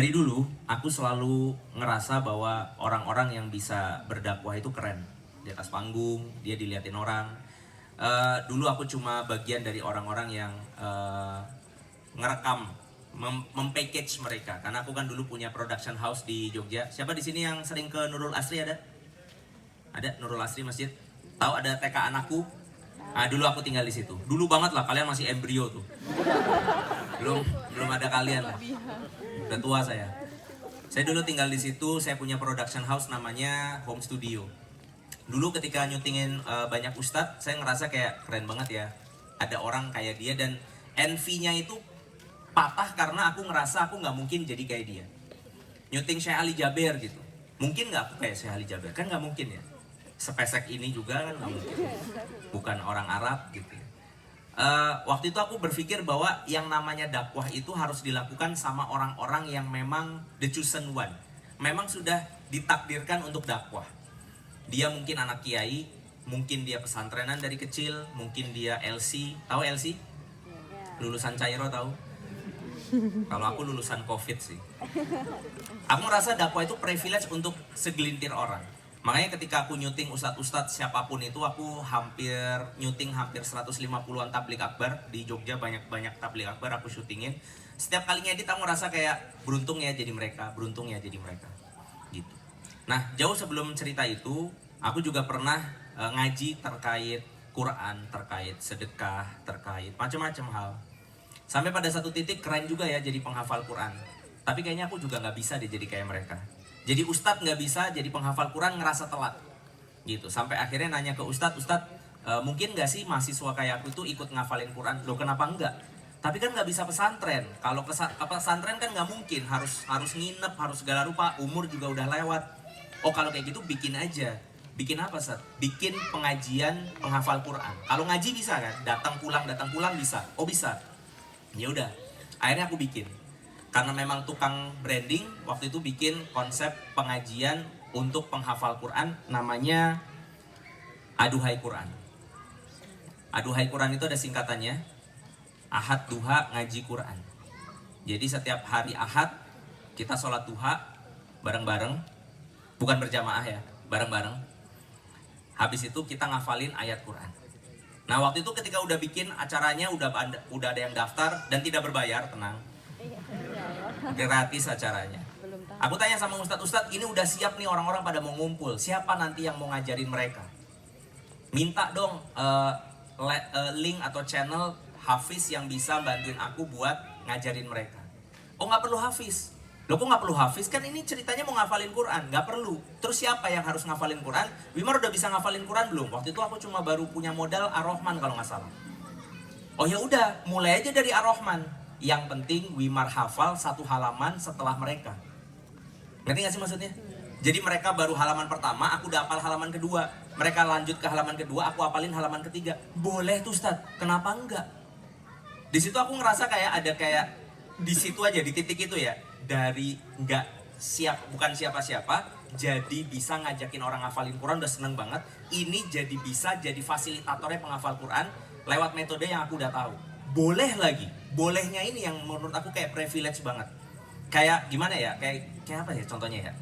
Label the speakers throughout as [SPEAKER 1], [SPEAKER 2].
[SPEAKER 1] Dari dulu, aku selalu ngerasa bahwa orang-orang yang bisa berdakwah itu keren. Di atas panggung, dia diliatin orang. Dulu aku cuma bagian dari orang-orang yang ngerekam, mempackage mereka. Karena aku kan dulu punya production house di Jogja. Siapa di sini yang sering ke Nurul Asri ada? Ada Nurul Asri Masjid? Tahu ada TK anakku? Ah, dulu aku tinggal di situ. Dulu banget lah, kalian masih embrio tuh. Belum belum ada kalian lah. Udah tua saya. Saya dulu tinggal di situ, saya punya production house namanya Home Studio. Dulu ketika nyutingin banyak ustadz, saya ngerasa kayak keren banget ya. Ada orang kayak dia dan envy-nya itu patah karena aku ngerasa aku nggak mungkin jadi kayak dia. Nyuting Syekh Ali Jaber gitu. Mungkin nggak aku kayak Syekh Ali Jaber? Kan nggak mungkin ya. Sepesek ini juga kan nggak mungkin. Bukan orang Arab gitu ya. Waktu itu aku berpikir bahwa yang namanya dakwah itu harus dilakukan sama orang-orang yang memang the chosen one. Memang sudah ditakdirkan untuk dakwah. Dia mungkin anak kiai, mungkin dia pesantrenan dari kecil, mungkin dia LC. Tahu LC? Lulusan Cairo tahu? Kalau aku lulusan COVID sih. Aku merasa dakwah itu privilege untuk segelintir orang. Makanya ketika aku nyuting ustadz-ustadz siapapun itu, aku nyuting hampir 150-an tablik akbar di Jogja, banyak-banyak tablik akbar aku syutingin. Setiap kali ngedit aku merasa kayak beruntung ya jadi mereka, beruntung ya jadi mereka gitu. Nah, jauh sebelum cerita itu, aku juga pernah ngaji terkait Quran, terkait sedekah, terkait macam-macam hal. Sampai pada satu titik keren juga ya jadi penghafal Quran. Tapi kayaknya aku juga nggak bisa deh jadi kayak mereka. Jadi ustadz nggak bisa, jadi penghafal Quran ngerasa telat gitu. Sampai akhirnya nanya ke ustadz, mungkin nggak sih mahasiswa kayak aku tuh ikut ngafalin Quran? Loh kenapa enggak? Tapi kan nggak bisa pesantren. Kalau ke pesantren kan nggak mungkin, harus nginep, harus segala rupa, umur juga udah lewat. Oh kalau kayak gitu bikin aja. Bikin apa Sat? Bikin pengajian penghafal Quran. Kalau ngaji bisa kan? Datang pulang bisa. Oh bisa. Ya udah. Akhirnya aku bikin. Karena memang tukang branding, waktu itu bikin konsep pengajian untuk penghafal Quran namanya Aduhai Quran. Aduhai Quran itu ada singkatannya, Ahad Duha Ngaji Quran. Jadi setiap hari Ahad kita sholat duha bareng-bareng, bukan berjamaah ya, bareng-bareng. Habis itu kita ngafalin ayat Quran. Nah waktu itu ketika udah bikin acaranya, udah ada yang daftar dan tidak berbayar, tenang. Gratis acaranya. Aku tanya sama ustadz, ini udah siap nih orang-orang pada mau ngumpul. Siapa nanti yang mau ngajarin mereka? Minta dong link atau channel hafiz yang bisa bantuin aku buat ngajarin mereka. Oh nggak perlu hafiz. Loh kok nggak perlu hafiz? Kan ini ceritanya mau ngafalin Quran. Nggak perlu. Terus siapa yang harus ngafalin Quran? Wimar udah bisa ngafalin Quran belum? Waktu itu aku cuma baru punya modal Ar-Rahman kalau nggak salah. Oh ya udah, mulai aja dari Ar-Rahman. Yang penting Wimar hafal satu halaman setelah mereka. Ngerti gak sih maksudnya? Jadi mereka baru halaman pertama, aku udah hafal halaman kedua. Mereka lanjut ke halaman kedua, aku hafalin halaman ketiga. Boleh tuh Ustadz, kenapa enggak? Di situ aku ngerasa kayak ada kayak di situ aja, di titik itu ya. Dari enggak bukan siapa-siapa, jadi bisa ngajakin orang ngafalin Quran udah seneng banget. Ini jadi bisa jadi fasilitatornya penghafal Quran lewat metode yang aku udah tahu. Boleh lagi, bolehnya ini yang menurut aku kayak privilege banget. Kayak gimana ya, kayak apa ya contohnya ya,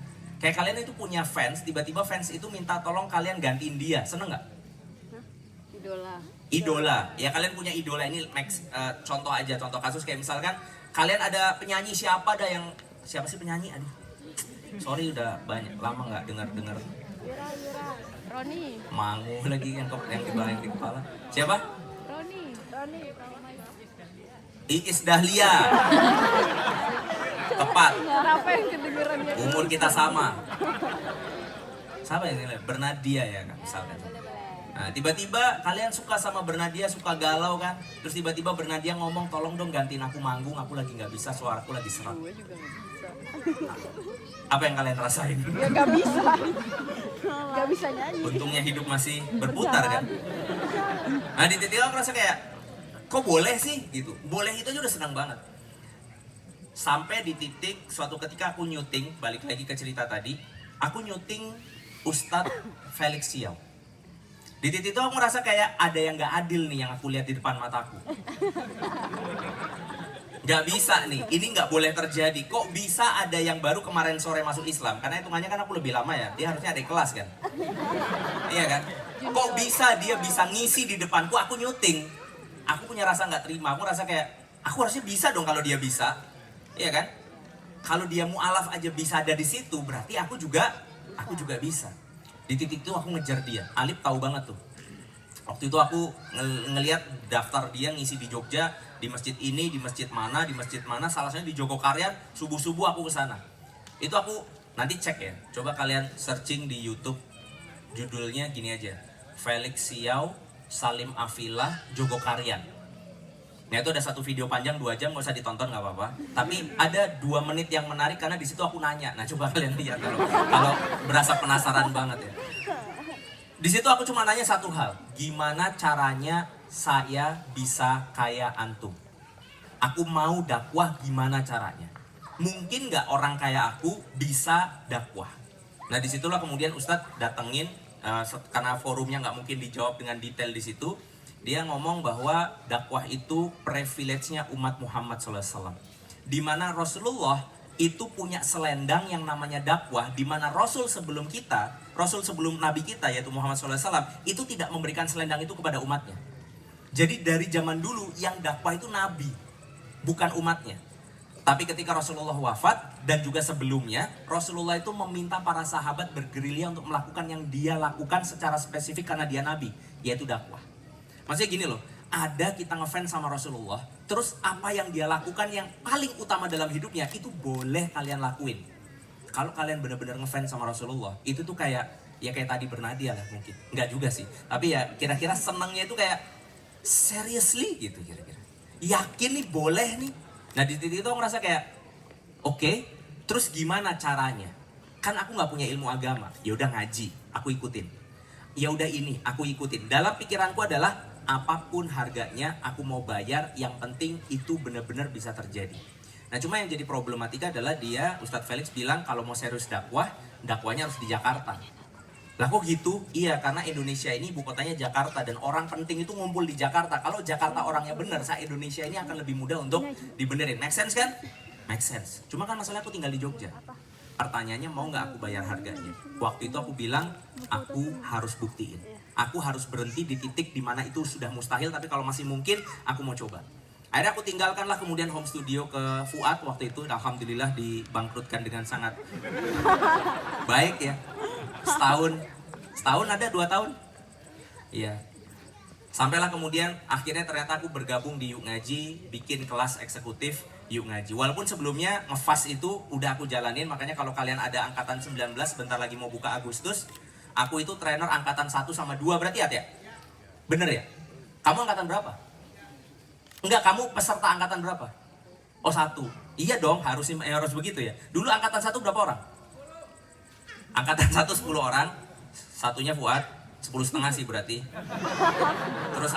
[SPEAKER 1] kayak kalian itu punya fans, tiba-tiba fans itu minta tolong kalian gantiin dia, seneng nggak? Idola ya, kalian punya idola. Ini contoh aja, contoh kasus kayak misalkan kalian ada penyanyi siapa sih penyanyi, aduh sorry udah banyak lama nggak dengar
[SPEAKER 2] Roni.
[SPEAKER 1] Mangu lagi yang di kepala siapa?
[SPEAKER 2] Roni.
[SPEAKER 1] Iis Dahlia. Tepat.
[SPEAKER 2] Apa yang kedengerannya?
[SPEAKER 1] Umur kita sama. Siapa yang nilai? Bernadia ya kan misalkan. Nah, tiba-tiba kalian suka sama Bernadia, suka galau kan? Terus tiba-tiba Bernadia ngomong, tolong dong gantiin aku manggung, aku lagi nggak bisa, suaraku lagi serak.
[SPEAKER 2] Gue juga gak bisa.
[SPEAKER 1] Apa yang kalian rasain?
[SPEAKER 2] Ya gak bisa. Gak bisa nyanyi.
[SPEAKER 1] Untungnya hidup masih berputar kan? Nah di titik aku rasa kayak, kok boleh sih gitu? Boleh itu aja udah senang banget. Sampai di titik suatu ketika aku nyuting, balik lagi ke cerita tadi, aku nyuting Ustadz Felix Siau. Di titik itu aku merasa kayak ada yang gak adil nih yang aku lihat di depan mataku. Nggak bisa nih, ini nggak boleh terjadi. Kok bisa ada yang baru kemarin sore masuk Islam? Karena hitungannya kan aku lebih lama ya, dia harusnya ada kelas kan. Iya kan? Kok bisa dia bisa ngisi di depanku, aku nyuting. Aku punya rasa nggak terima, aku rasa kayak, aku harusnya bisa dong kalau dia bisa. Iya kan? Kalau dia mu'alaf aja bisa ada di situ, berarti aku juga bisa. Di titik itu aku ngejar dia. Alif tahu banget tuh. Waktu itu aku ngelihat daftar dia ngisi di Jogja, di masjid ini, di masjid mana, salah satunya di Jogokarian, subuh-subuh aku ke sana. Itu aku nanti cek ya. Coba kalian searching di YouTube. Judulnya gini aja. Felix Siau, Salim Afilah, Jogokarian. Nah itu ada satu video panjang 2 jam, gak usah ditonton gak apa-apa. Tapi ada 2 menit yang menarik karena di situ aku nanya. Nah coba kalian lihat kalau berasa penasaran banget ya. Di situ aku cuma nanya satu hal, gimana caranya saya bisa kayak antum? Aku mau dakwah, gimana caranya? Mungkin nggak orang kayak aku bisa dakwah? Nah disitulah kemudian Ustadz datengin, karena forumnya nggak mungkin dijawab dengan detail di situ. Dia ngomong bahwa dakwah itu privilege-nya umat Muhammad SAW. Dimana Rasulullah itu punya selendang yang namanya dakwah, di mana Rasul sebelum Nabi kita yaitu Muhammad SAW itu tidak memberikan selendang itu kepada umatnya. Jadi dari zaman dulu yang dakwah itu Nabi, bukan umatnya. Tapi ketika Rasulullah wafat dan juga sebelumnya, Rasulullah itu meminta para sahabat bergerilya untuk melakukan yang dia lakukan secara spesifik karena dia Nabi, yaitu dakwah. Maksudnya gini loh, ada kita ngefans sama Rasulullah, terus apa yang dia lakukan yang paling utama dalam hidupnya itu boleh kalian lakuin. Kalau kalian benar-benar ngefans sama Rasulullah, itu tuh kayak tadi bernadia lah mungkin. Enggak juga sih, tapi ya kira-kira senangnya itu kayak seriously gitu kira-kira. Yakin nih boleh nih. Nah di titik itu aku ngerasa kayak oke, terus gimana caranya? Kan aku nggak punya ilmu agama. Ya udah ngaji, aku ikutin. Ya udah ini, aku ikutin. Dalam pikiranku adalah apapun harganya aku mau bayar, yang penting itu benar-benar bisa terjadi. Nah cuma yang jadi problematika adalah Ustadz Felix bilang kalau mau serius dakwahnya harus di Jakarta. Lah kok gitu? Iya, karena Indonesia ini ibu kotanya Jakarta dan orang penting itu ngumpul di Jakarta. Kalau Jakarta orangnya benar, Indonesia ini akan lebih mudah untuk dibenerin. Make sense kan? Make sense. Cuma kan masalahnya aku tinggal di Jogja. Pertanyaannya mau nggak aku bayar harganya? Waktu itu aku bilang aku harus buktiin. Aku harus berhenti di titik dimana itu sudah mustahil, tapi kalau masih mungkin aku mau coba. Akhirnya aku tinggalkanlah kemudian home studio ke Fuad waktu itu. Alhamdulillah dibangkrutkan dengan sangat baik ya. Setahun ada 2 tahun. Iya. Sampailah kemudian akhirnya ternyata aku bergabung di Yuk Ngaji, bikin kelas eksekutif Yuk Ngaji. Walaupun sebelumnya ngefas itu udah aku jalanin, makanya kalau kalian ada angkatan 19 bentar lagi mau buka Agustus, aku itu trainer angkatan 1 sama 2 berarti ya? Bener ya? Kamu angkatan berapa? Enggak, kamu peserta angkatan berapa? Oh 1. Iya dong, harus begitu ya. Dulu angkatan 1 berapa orang? Angkatan 1 10 orang, satunya Fuad, 10,5 sih berarti. Terus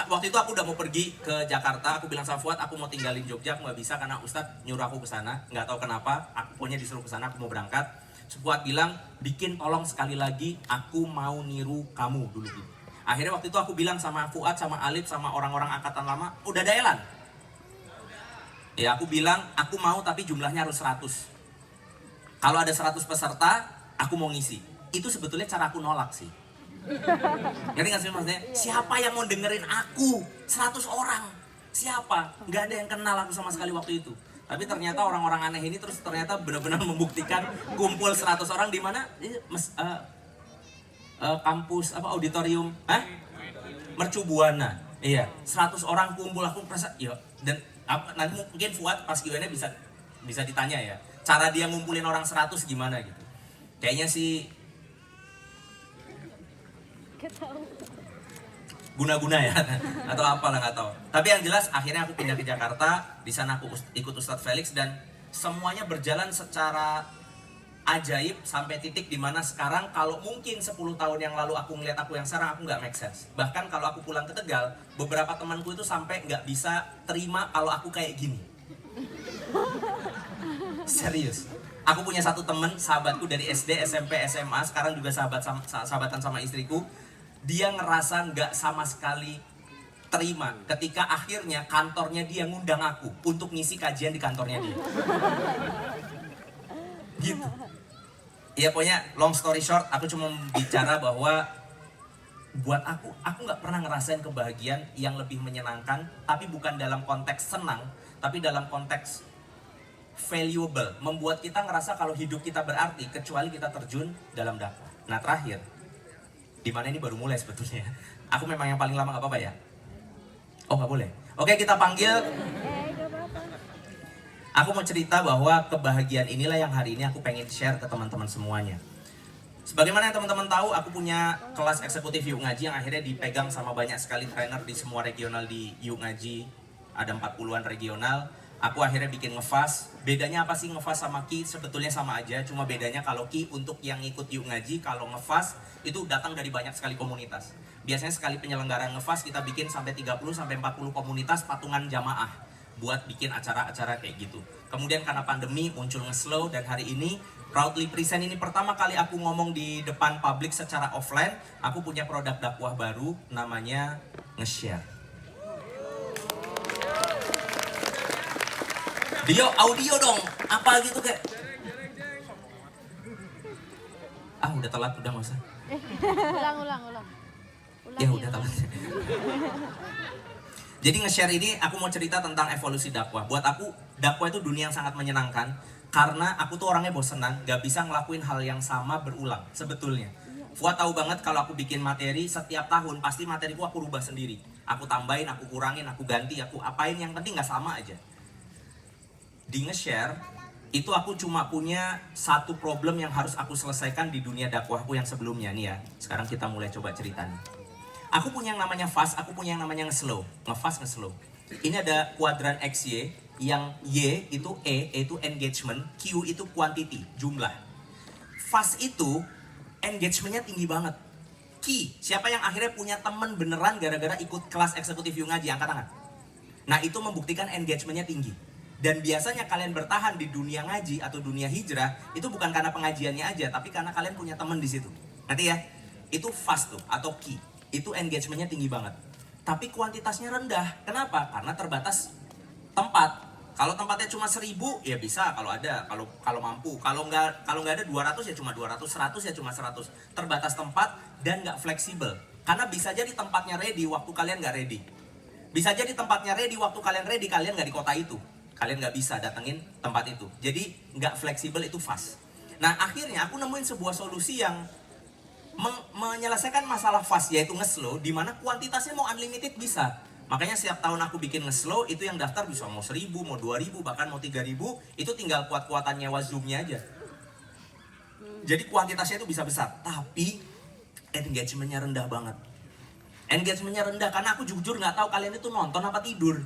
[SPEAKER 1] waktu itu aku udah mau pergi ke Jakarta, aku bilang sama Fuad, aku mau tinggalin Jogja, aku nggak bisa karena Ustadz nyuruh aku ke sana, nggak tahu kenapa, aku pokoknya disuruh ke sana, aku mau berangkat. Fuad bilang, bikin tolong sekali lagi, aku mau niru kamu dulu gitu. Akhirnya waktu itu aku bilang sama Fuad, sama Alif, sama orang-orang angkatan lama, udah ada elan? Ya aku bilang, aku mau tapi jumlahnya harus 100. Kalau ada 100 peserta, aku mau ngisi. Itu sebetulnya cara aku nolak sih. Ngerti gak sih maksudnya? Siapa yang mau dengerin aku? 100 orang. Siapa? Gak ada yang kenal aku sama sekali waktu itu. Tapi ternyata orang-orang aneh ini terus ternyata benar-benar membuktikan kumpul 100 orang di mana? Kampus auditorium Mercu Buana. Iya, 100 orang kumpul, aku merasa ya. Dan nanti mungkin Fuad pas Q&A bisa ditanya ya. Cara dia ngumpulin orang 100 gimana gitu. Kayaknya sih guna-guna ya atau apalah nggak tahu. Tapi yang jelas akhirnya aku pindah ke Jakarta, di sana aku ikut Ustadz Felix dan semuanya berjalan secara ajaib sampai titik dimana sekarang kalau mungkin 10 tahun yang lalu aku ngeliat aku yang sekarang aku nggak make sense. Bahkan kalau aku pulang ke Tegal, beberapa temanku itu sampai nggak bisa terima kalau aku kayak gini. Serius. Aku punya satu temen, sahabatku dari SD, SMP, SMA, sekarang juga sahabatan sama istriku. Dia ngerasa nggak sama sekali terima ketika akhirnya kantornya dia ngundang aku untuk ngisi kajian di kantornya dia. Gitu. Ya pokoknya long story short, aku cuma bicara bahwa buat aku nggak pernah ngerasain kebahagiaan yang lebih menyenangkan, tapi bukan dalam konteks senang, tapi dalam konteks valuable, membuat kita ngerasa kalau hidup kita berarti kecuali kita terjun dalam dakwah. Nah terakhir, dimana ini baru mulai sebetulnya. Aku memang yang paling lama, nggak apa-apa ya? Oh nggak boleh. Oke, kita panggil. Aku mau cerita bahwa kebahagiaan inilah yang hari ini aku pengen share ke teman-teman semuanya. Sebagaimana yang teman-teman tahu, aku punya kelas eksekutif Yuk Ngaji yang akhirnya dipegang sama banyak sekali trainer di semua regional di Yuk Ngaji. Ada 40-an regional. Aku akhirnya bikin ngefast. Bedanya apa sih ngefast sama Ki? Sebetulnya sama aja, cuma bedanya kalau Ki untuk yang ngikut Yuk Ngaji, kalau ngefast itu datang dari banyak sekali komunitas. Biasanya sekali penyelenggaraan ngefast kita bikin sampai 30-40 komunitas patungan jamaah buat bikin acara-acara kayak gitu. Kemudian karena pandemi muncul nge-slow, dan hari ini proudly present ini pertama kali aku ngomong di depan publik secara offline. Aku punya produk dakwah baru namanya nge-share. Dio, audio dong, apa gitu kayak. Udah telat, udah nggak usah.
[SPEAKER 2] Ulang.
[SPEAKER 1] Ya udah telat. Jadi nge-share ini aku mau cerita tentang evolusi dakwah. Buat aku, dakwah itu dunia yang sangat menyenangkan. Karena aku tuh orangnya bosenan, gak bisa ngelakuin hal yang sama berulang sebetulnya. Fuad tahu banget kalau aku bikin materi, setiap tahun pasti materiku aku rubah sendiri. Aku tambahin, aku kurangin, aku ganti, aku apain, yang penting gak sama aja. Di nge-share, itu aku cuma punya satu problem yang harus aku selesaikan di dunia dakwahku yang sebelumnya nih ya. Sekarang kita mulai coba ceritanya. Aku punya yang namanya fast, aku punya yang namanya nge-slow. Nge-fast, nge-slow. Ini ada kuadran XY, yang Y itu itu engagement, Q itu quantity, jumlah. Fast itu engagementnya tinggi banget. Q, siapa yang akhirnya punya temen beneran gara-gara ikut kelas eksekutif Yuk Ngaji, angkat tangan. Nah itu membuktikan engagementnya tinggi. Dan biasanya kalian bertahan di dunia ngaji atau dunia hijrah, itu bukan karena pengajiannya aja, tapi karena kalian punya temen di situ. Nanti ya, itu fast tuh, atau Q. Itu engagementnya tinggi banget. Tapi kuantitasnya rendah. Kenapa? Karena terbatas tempat. Kalau tempatnya cuma 1000 ya bisa kalau ada, kalau mampu. Kalau nggak ada 200 ya cuma 200, 100 ya cuma 100. Terbatas tempat dan nggak fleksibel. Karena bisa jadi tempatnya ready waktu kalian nggak ready. Bisa jadi tempatnya ready waktu kalian ready, kalian nggak di kota itu. Kalian nggak bisa datengin tempat itu. Jadi nggak fleksibel, itu fast. Nah akhirnya aku nemuin sebuah solusi yang menyelesaikan masalah fast, yaitu nge-slow, di mana kuantitasnya mau unlimited bisa. Makanya setiap tahun aku bikin nge-slow, itu yang daftar bisa mau 1000, mau 2000, bahkan mau 3000, itu tinggal kuat-kuatan nyewa Zoom-nya aja. Jadi kuantitasnya itu bisa besar, tapi engagement-nya rendah banget. Engagement-nya rendah karena aku jujur nggak tahu kalian itu nonton apa tidur.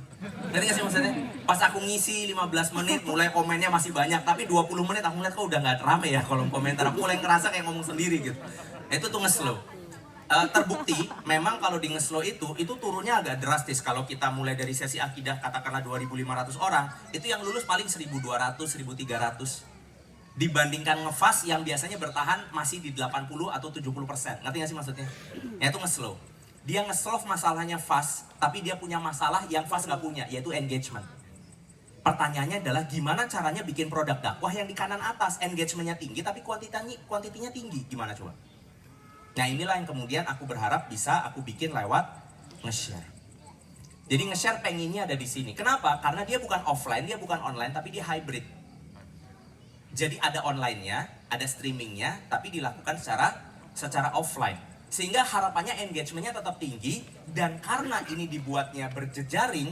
[SPEAKER 1] Ngerti nggak sih maksudnya? Pas aku ngisi 15 menit, mulai komennya masih banyak, tapi 20 menit aku ngeliat kok udah nggak rame ya kolom komentar. Aku mulai ngerasa kayak ngomong sendiri gitu. Itu tuh nge-slow. Terbukti memang kalau di nge-slow itu turunnya agak drastis. Kalau kita mulai dari sesi akidah katakanlah 2.500 orang, itu yang lulus paling 1.200, 1.300. Dibandingkan nge-fast yang biasanya bertahan masih di 80 atau 70%. Ngerti nggak sih maksudnya? Ya itu nge-slow. Dia nge-solve masalahnya fast, tapi dia punya masalah yang fast nggak punya, yaitu engagement. Pertanyaannya adalah gimana caranya bikin produk dakwah yang di kanan atas, engagementnya tinggi tapi kuantitinya tinggi, gimana coba? Nah inilah yang kemudian aku berharap bisa aku bikin lewat nge-share. Jadi nge-share pengennya ada di sini. Kenapa? Karena dia bukan offline, dia bukan online, tapi dia hybrid. Jadi ada online-nya, ada streaming-nya, tapi dilakukan secara offline. Sehingga harapannya engagementnya tetap tinggi, dan karena ini dibuatnya berjejaring,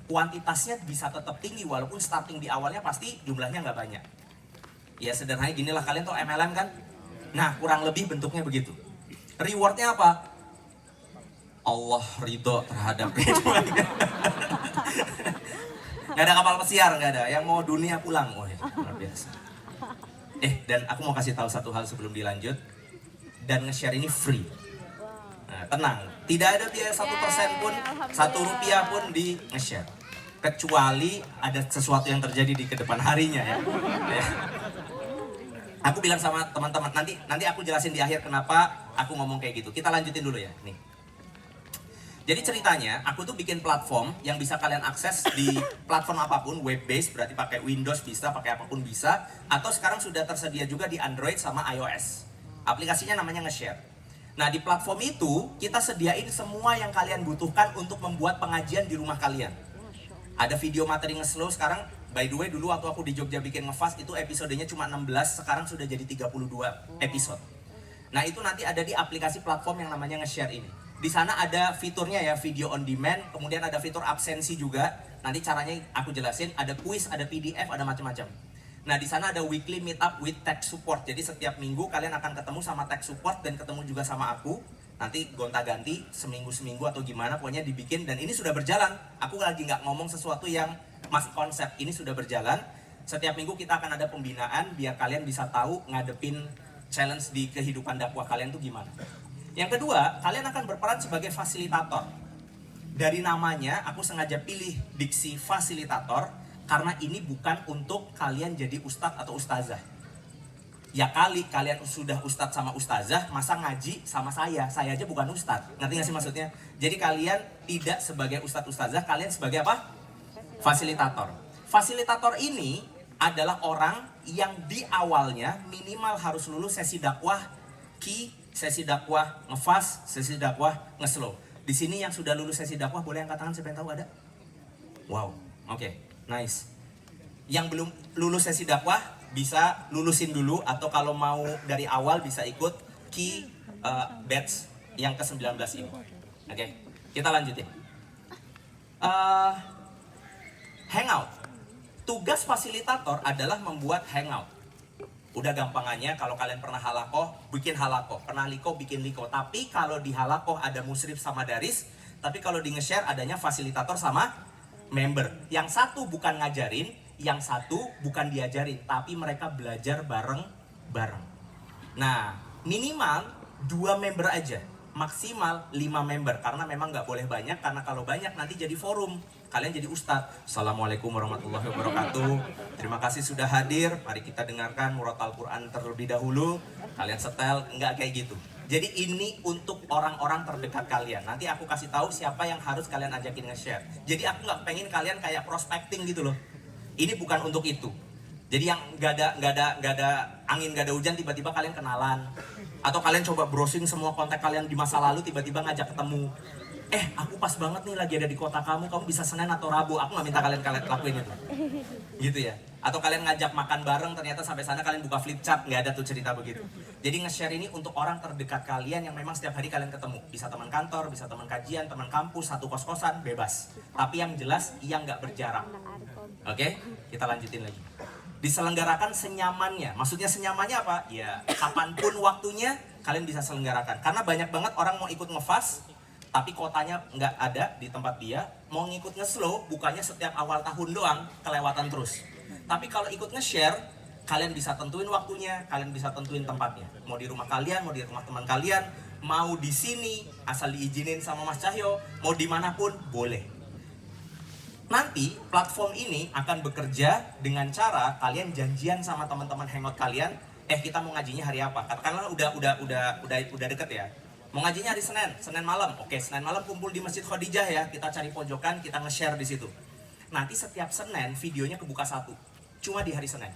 [SPEAKER 1] kuantitasnya bisa tetap tinggi walaupun starting di awalnya pasti jumlahnya nggak banyak. Ya sederhananya ginilah, kalian tau MLM kan? Nah kurang lebih bentuknya begitu. Rewardnya apa? Allah ridho terhadap kehidupannya. Gak ada kapal pesiar, gak ada. Yang mau dunia pulang, wah luar biasa. Dan aku mau kasih tahu satu hal sebelum dilanjut. Dan nge-share ini free. Nah, tenang, tidak ada biaya 1% pun, 1 rupiah pun di nge-share. Kecuali ada sesuatu yang terjadi di kedepan harinya ya. Aku bilang sama teman-teman, nanti aku jelasin di akhir kenapa aku ngomong kayak gitu. Kita lanjutin dulu ya, nih. Jadi ceritanya, aku tuh bikin platform yang bisa kalian akses di platform apapun, web based, berarti pakai Windows bisa, pakai apapun bisa, atau sekarang sudah tersedia juga di Android sama iOS. Aplikasinya namanya Nge-Share. Nah, di platform itu kita sediain semua yang kalian butuhkan untuk membuat pengajian di rumah kalian. Ada video materi Ngeslow sekarang, by the way dulu waktu aku di Jogja bikin Ngefast itu episodenya cuma 16, sekarang sudah jadi 32 episode. Nah, itu nanti ada di aplikasi platform yang namanya Nge-Share ini. Di sana ada fiturnya ya, video on demand, kemudian ada fitur absensi juga. Nanti caranya aku jelasin, ada quiz, ada PDF, ada macam-macam. Nah, di sana ada weekly meet up with tech support. Jadi setiap minggu kalian akan ketemu sama tech support dan ketemu juga sama aku. Nanti gonta-ganti seminggu-seminggu atau gimana, pokoknya dibikin dan ini sudah berjalan. Aku lagi nggak ngomong sesuatu yang masih konsep, ini sudah berjalan. Setiap minggu kita akan ada pembinaan biar kalian bisa tahu ngadepin challenge di kehidupan dakwah kalian tuh gimana. Yang kedua, kalian akan berperan sebagai fasilitator. Dari namanya, aku sengaja pilih diksi fasilitator, karena ini bukan untuk kalian jadi ustadz atau ustazah. Ya kali, kalian sudah ustadz sama ustazah, masa ngaji sama saya aja bukan ustadz. Ngerti gak sih maksudnya? Jadi kalian tidak sebagai ustadz ustazah, kalian sebagai apa? Fasilitator. Fasilitator ini adalah orang yang di awalnya minimal harus lulus sesi dakwah sesi dakwah Ngefast, sesi dakwah Ngeslow. Di sini yang sudah lulus sesi dakwah boleh angkat tangan, siapa yang tahu ada? Wow, oke, nice. Yang belum lulus sesi dakwah bisa lulusin dulu, atau kalau mau dari awal bisa ikut batch yang ke-19 ini. Oke, kita lanjutin. Hangout. Tugas fasilitator adalah membuat hangout. Udah gampangannya kalau kalian pernah halakoh, bikin halakoh. Pernah liko, bikin liko. Tapi kalau di halakoh ada musyrif sama daris. Tapi kalau di Nge-Share adanya fasilitator sama member. Yang satu bukan ngajarin, yang satu bukan diajarin. Tapi mereka belajar bareng-bareng. Nah, minimal 2 member aja. Maksimal 5 member. Karena memang nggak boleh banyak. Karena kalau banyak nanti jadi forum. Kalian jadi ustadz. Assalamualaikum warahmatullahi wabarakatuh. Terima kasih sudah hadir. Mari kita dengarkan murotal Quran terlebih dahulu. Kalian setel, enggak kayak gitu. Jadi ini untuk orang-orang terdekat kalian. Nanti aku kasih tahu siapa yang harus kalian ajakin nge-share. Jadi aku nggak pengen kalian kayak prospecting gitu loh. Ini bukan untuk itu. Jadi yang nggak ada angin, nggak ada hujan, tiba-tiba kalian kenalan. Atau kalian coba browsing semua kontak kalian di masa lalu, tiba-tiba ngajak ketemu. Aku pas banget nih lagi ada di kota kamu bisa Senin atau Rabu. Aku nggak minta kalian lakuin itu. Gitu ya. Atau kalian ngajak makan bareng, ternyata sampai sana kalian buka flip chart, nggak ada tuh cerita begitu. Jadi nge-share ini untuk orang terdekat kalian yang memang setiap hari kalian ketemu. Bisa teman kantor, bisa teman kajian, teman kampus, satu kos-kosan, bebas. Tapi yang jelas, yang nggak berjarak. Oke, kita lanjutin lagi. Diselenggarakan senyamannya. Maksudnya senyamannya apa? Ya, kapanpun waktunya kalian bisa selenggarakan. Karena banyak banget orang mau ikut Ngefast, tapi kotanya nggak ada di tempat dia. Mau ngikut Ngeslow, bukannya setiap awal tahun doang, kelewatan terus. Tapi kalau ikut Nge-Share, kalian bisa tentuin waktunya, kalian bisa tentuin tempatnya. Mau di rumah kalian, mau di rumah teman kalian, mau di sini, asal diizinin sama Mas Cahyo, mau dimanapun, boleh. Nanti platform ini akan bekerja dengan cara kalian janjian sama teman-teman hangout kalian. Kita mau ngajinya hari apa? Katakanlah udah deket ya. Mau ngajinya hari Senin malam. Oke, Senin malam kumpul di Masjid Khadijah ya. Kita cari pojokan, kita nge-share di situ. Nanti setiap Senin videonya kebuka satu. Cuma di hari Senin.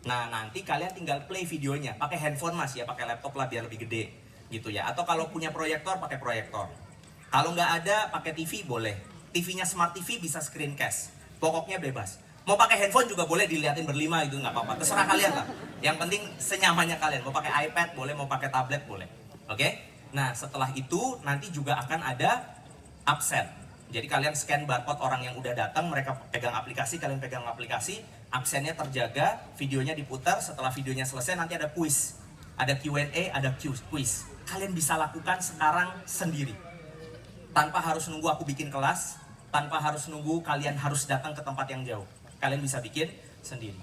[SPEAKER 1] Nah, nanti kalian tinggal play videonya. Pakai handphone Mas ya, pakai laptop lah biar lebih gede. Gitu ya. Atau kalau punya proyektor, pakai proyektor. Kalau nggak ada, pakai TV boleh. TV-nya Smart TV bisa screencast. Pokoknya bebas. Mau pakai handphone juga boleh, diliatin berlima itu nggak apa-apa. Terserah kalian lah. Yang penting senyamannya kalian. Mau pakai iPad boleh, mau pakai tablet boleh. Oke? Nah, setelah itu nanti juga akan ada absen. Jadi kalian scan barcode orang yang udah datang, mereka pegang aplikasi, kalian pegang aplikasi, absennya terjaga, videonya diputar, setelah videonya selesai nanti ada quiz. Ada Q&A, ada quiz. Kalian bisa lakukan sekarang sendiri. Tanpa harus nunggu aku bikin kelas, tanpa harus nunggu kalian harus datang ke tempat yang jauh. Kalian bisa bikin sendiri.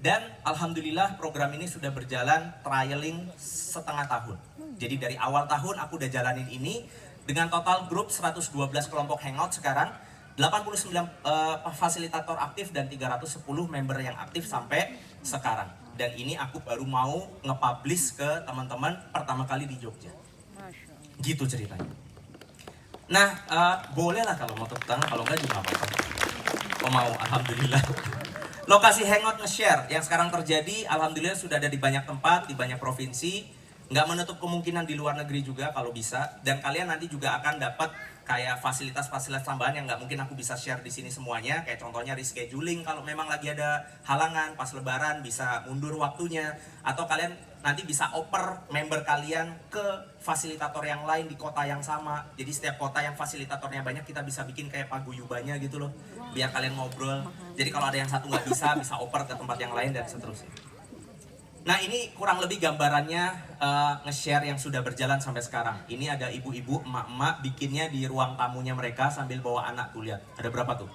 [SPEAKER 1] Dan alhamdulillah program ini sudah berjalan trialing setengah tahun. Jadi dari awal tahun aku udah jalanin ini dengan total grup 112 kelompok hangout sekarang, 89 fasilitator aktif dan 310 member yang aktif sampai sekarang. Dan ini aku baru mau nge-publish ke teman-teman pertama kali di Jogja. Gitu ceritanya. Nah, boleh lah kalau mau tepuk tangan, kalau enggak juga nggak apa-apa. Oh mau, alhamdulillah. Lokasi hangout nge-share yang sekarang terjadi, alhamdulillah sudah ada di banyak tempat, di banyak provinsi. Nggak menutup kemungkinan di luar negeri juga kalau bisa. Dan kalian nanti juga akan dapat kayak fasilitas-fasilitas tambahan yang nggak mungkin aku bisa share di sini semuanya. Kayak contohnya rescheduling kalau memang lagi ada halangan pas lebaran bisa mundur waktunya. Atau kalian nanti bisa oper member kalian ke fasilitator yang lain di kota yang sama. Jadi setiap kota yang fasilitatornya banyak kita bisa bikin kayak paguyubannya gitu loh. Biar kalian ngobrol. Jadi kalau ada yang satu nggak bisa oper ke tempat yang lain dan seterusnya. Nah ini kurang lebih gambarannya nge-share yang sudah berjalan sampai sekarang. Ini ada ibu-ibu, emak-emak bikinnya di ruang tamunya mereka sambil bawa anak tuh lihat. Ada berapa tuh?